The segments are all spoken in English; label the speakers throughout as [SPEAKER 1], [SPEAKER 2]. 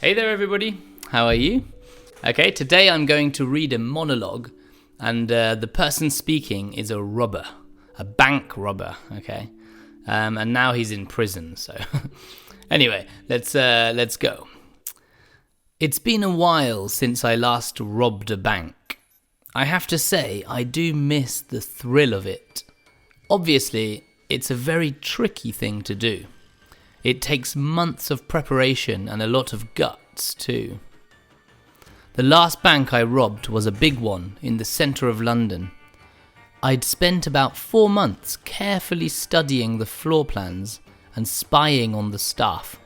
[SPEAKER 1] Hey there everybody, how are you? Okay, today I'm going to read a monologue and the person speaking is a robber, a bank robber, okay? And now he's in prison, so... Anyway, let's go. It's been a while since I last robbed a bank. I have to say, I do miss the thrill of it. Obviously, it's a very tricky thing to do. It takes months of preparation and a lot of guts too. The last bank I robbed was a big one in the centre of London. I'd spent about 4 months carefully studying the floor plans and spying on the staff,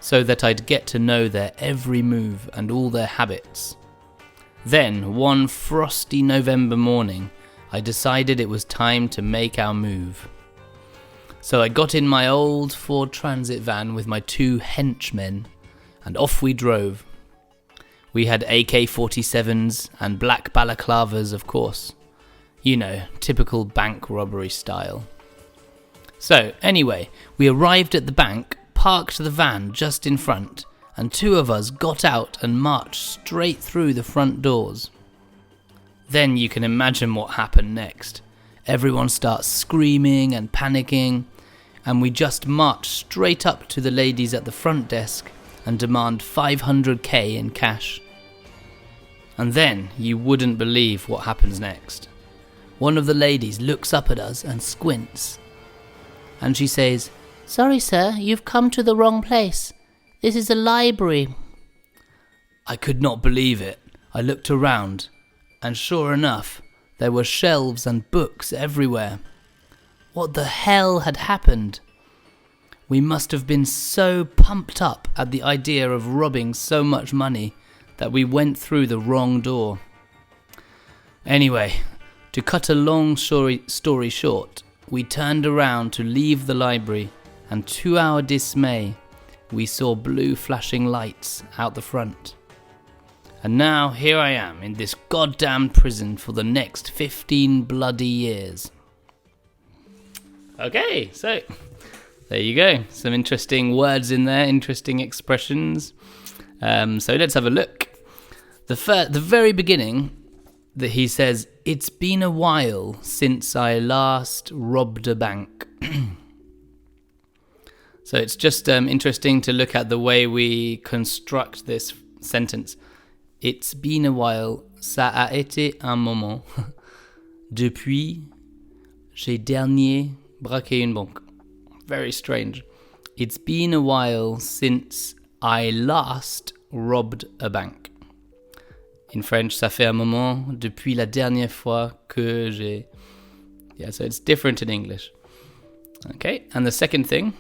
[SPEAKER 1] so that I'd get to know their every move and all their habits. Then, one frosty November morning, I decided it was time to make our move. So I got in my old Ford Transit van with my 2 henchmen, and off we drove. We had AK-47s and black balaclavas, of course. You know, typical bank robbery style. So, anyway, we arrived at the bank, parked the van just in front, and 2 of us got out and marched straight through the front doors. Then you can imagine what happened next. Everyone starts screaming and panicking, and we just march straight up to the ladies at the front desk and demand 500k in cash. And then you wouldn't believe what happens next. One of the ladies looks up at us and squints, and she says, "Sorry sir, you've come to the wrong place. This is a library." I could not believe it. I looked around, and sure enough, there were shelves and books everywhere. What the hell had happened? We must have been so pumped up at the idea of robbing so much money that we went through the wrong door. Anyway, to cut a long story short, we turned around to leave the library, and to our dismay, we saw blue flashing lights out the front. And now here I am in this goddamn prison for the next 15 bloody years. Okay, so there you go. Some interesting words in there, interesting expressions. So let's have a look. The very beginning, that he says, "It's been a while since I last robbed a bank." So it's just interesting to look at the way we construct this sentence. It's been a while, ça a été un moment, depuis j'ai dernier braqué une banque. Very strange. It's been a while since I last robbed a bank. In French, ça fait un moment depuis la dernière fois que j'ai... Yeah, so it's different in English. Okay, and the second thing,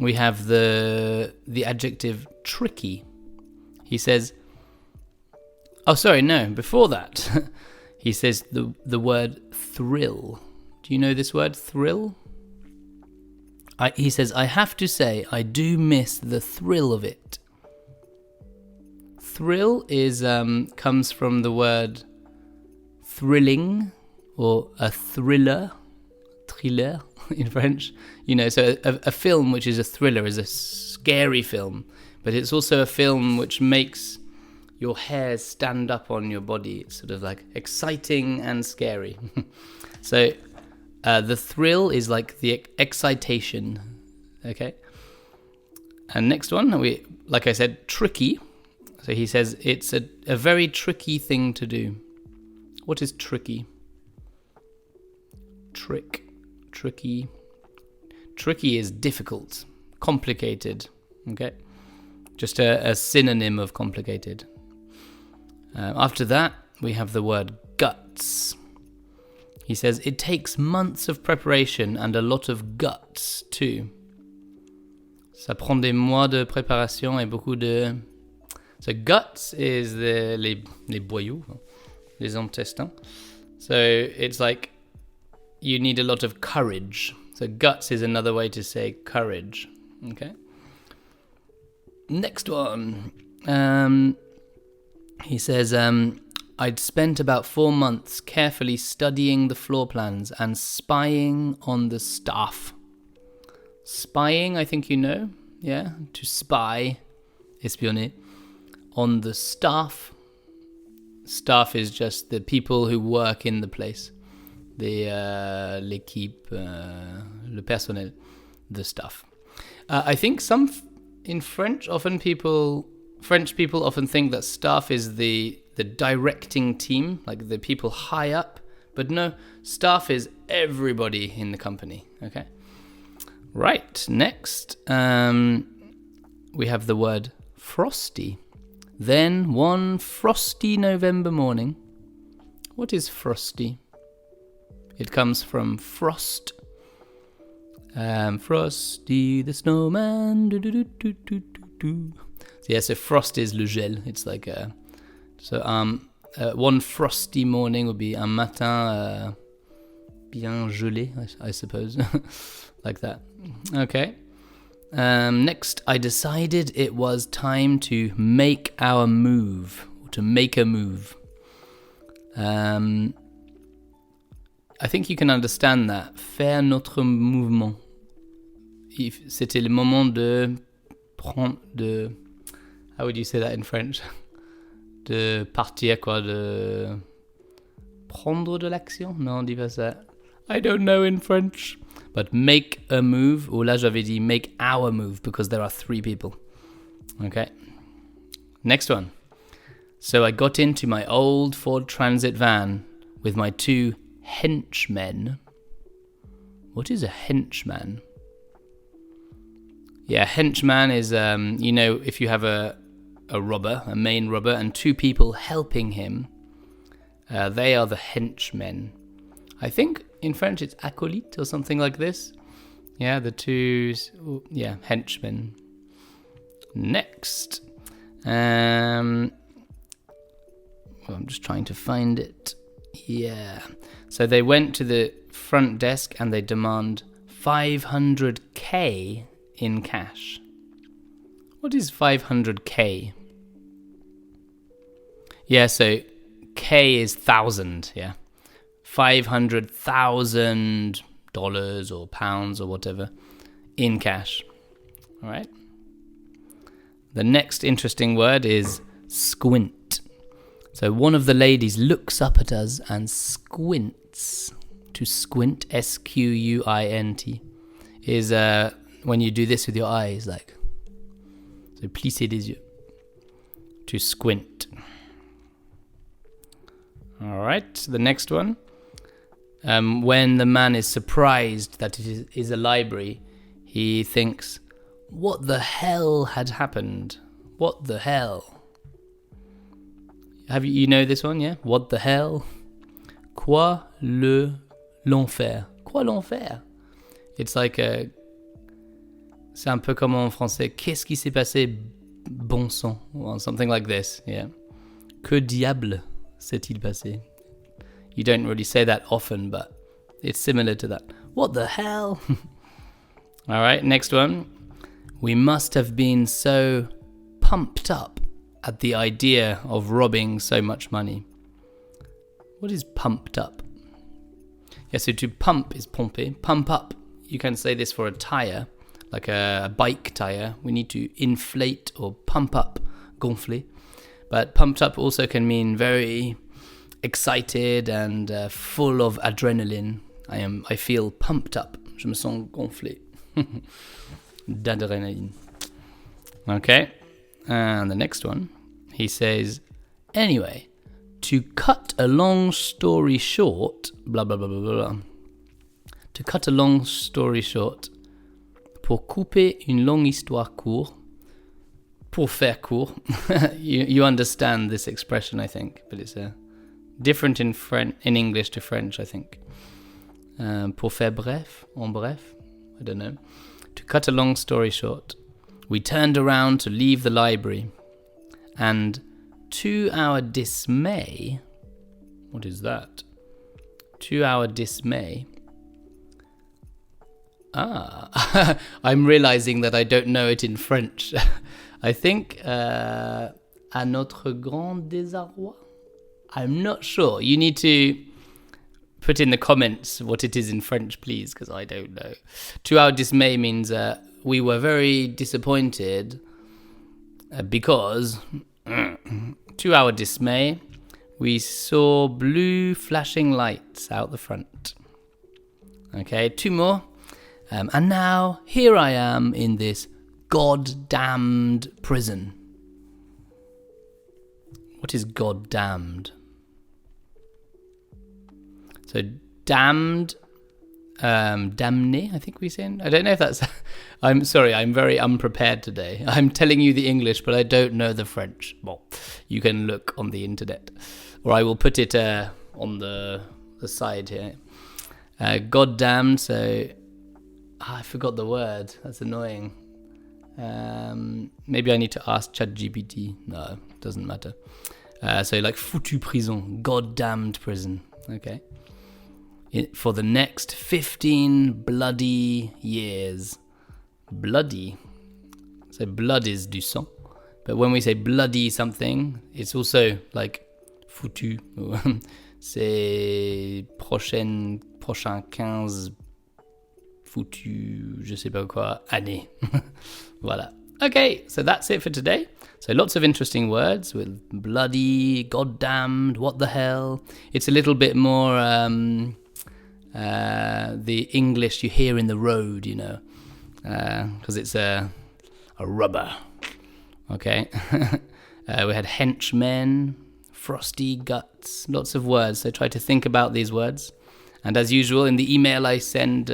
[SPEAKER 1] we have the adjective tricky. He says... Oh, sorry, no, before that, he says the word thrill. Do you know this word, thrill? He says, I have to say, I do miss the thrill of it. Thrill is comes from the word thrilling, or a thriller in French. You know, so a film which is a thriller is a scary film, but it's also a film which makes your hairs stand up on your body. It's sort of like exciting and scary. So the thrill is like the excitation, okay? And next one, like I said, tricky. So he says it's a very tricky thing to do. What is tricky? Tricky. Tricky is difficult, complicated, okay? Just a synonym of complicated. After that, we have the word guts. He says, it takes months of preparation and a lot of guts too. Ça prend des mois de préparation et beaucoup de... So guts is les boyaux, les intestins. So it's like you need a lot of courage. So guts is another way to say courage. Okay. Next one. He says, I'd spent about 4 months carefully studying the floor plans and spying on the staff. Spying, I think you know. Yeah, to spy. espionner, on the staff. Staff is just the people who work in the place. L'équipe, le personnel, the staff. I think in French, French people often think that staff is the directing team, like the people high up. But no, staff is everybody in the company, okay? Right, next, we have the word frosty. Then, one frosty November morning. What is frosty? It comes from frost. Frosty the snowman. So frost is le gel. It's like one frosty morning would be un matin bien gelé, I suppose. Like that. Okay. Next, I decided it was time to make our move, or to make a move. I think you can understand that. Faire notre mouvement. C'était le moment de how would you say that in French? De partir, quoi, de prendre de l'action? Non, on dit pas ça. I don't know in French. But make a move, ou là j'avais dit make our move, because there are 3 people. Okay. Next one. So I got into my old Ford Transit van with my 2 henchmen. What is a henchman? Yeah, henchman is, if you have a robber, a main robber, and 2 people helping him, they are the henchmen. I think in French it's acolyte or something like this. Yeah, the 2, henchmen. Next. I'm just trying to find it. Yeah. So they went to the front desk and they demand 500k in cash. What is 500k? Yeah, so K is 1,000, yeah. $500,000 or pounds or whatever in cash. All right. The next interesting word is squint. So one of the ladies looks up at us and squints. To squint, S-Q-U-I-N-T, is when you do this with your eyes, like. So plisser des yeux. To squint. All right, the next one. When the man is surprised that it is a library, he thinks, what the hell had happened? What the hell? You know this one, yeah? What the hell? Quoi l'enfer? Quoi l'enfer? It's like c'est un peu comme en français. Qu'est-ce qui s'est passé, bon sang? Or something like this, yeah. Que diable s'est-il passé? You don't really say that often, but it's similar to that. What the hell? All right, next one. We must have been so pumped up at the idea of robbing so much money. What is pumped up? Yeah, so to pump is pomper. Pump up, you can say this for a tire, like a bike tire. We need to inflate or pump up, gonfler. But pumped up also can mean very excited and full of adrenaline. I feel pumped up. Je me sens gonflé d'adrénaline. Okay, and the next one, he says, anyway, to cut a long story short, blah, blah, blah, blah, blah. To cut a long story short, pour couper une longue histoire court, pour faire court. you understand this expression, I think, but it's different in English to French, I think. Pour faire bref, en bref, I don't know. To cut a long story short, we turned around to leave the library, and to our dismay, what is that? To our dismay, I'm realizing that I don't know it in French. I think à notre grand désarroi. I'm not sure. You need to put in the comments what it is in French, please, because I don't know. To our dismay means we were very disappointed because, to our dismay, we saw blue flashing lights out the front. Okay, 2 more. And now, here I am in this goddamned prison. What is goddamned? So, damned, damné, I think we say. I don't know if that's... I'm sorry, I'm very unprepared today. I'm telling you the English, but I don't know the French. Well, you can look on the internet. Or I will put it on the side here. Goddamned, so... I forgot the word. That's annoying. Maybe I need to ask ChatGPT. No, doesn't matter. So like foutu prison, goddamned prison. Okay. For the next 15 bloody years. Bloody. So blood is du sang. But when we say bloody something, it's also like foutu. C'est prochain 15 foutu, je sais pas quoi, année. Voilà. Okay, so that's it for today. So lots of interesting words with bloody, goddamned, what the hell. It's a little bit more the English you hear in the road, you know, because it's a rubber. Okay. We had henchman, frosty guts, lots of words. So try to think about these words. And as usual, in the email I send...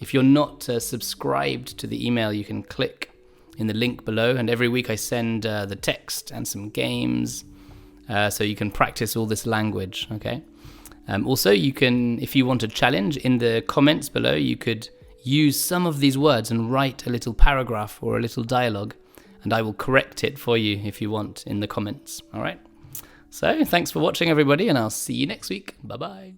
[SPEAKER 1] if you're not subscribed to the email, you can click in the link below. And every week I send the text and some games so you can practice all this language, okay? Also, you can, if you want a challenge, in the comments below, you could use some of these words and write a little paragraph or a little dialogue, and I will correct it for you if you want in the comments, all right? So, thanks for watching, everybody, and I'll see you next week. Bye-bye.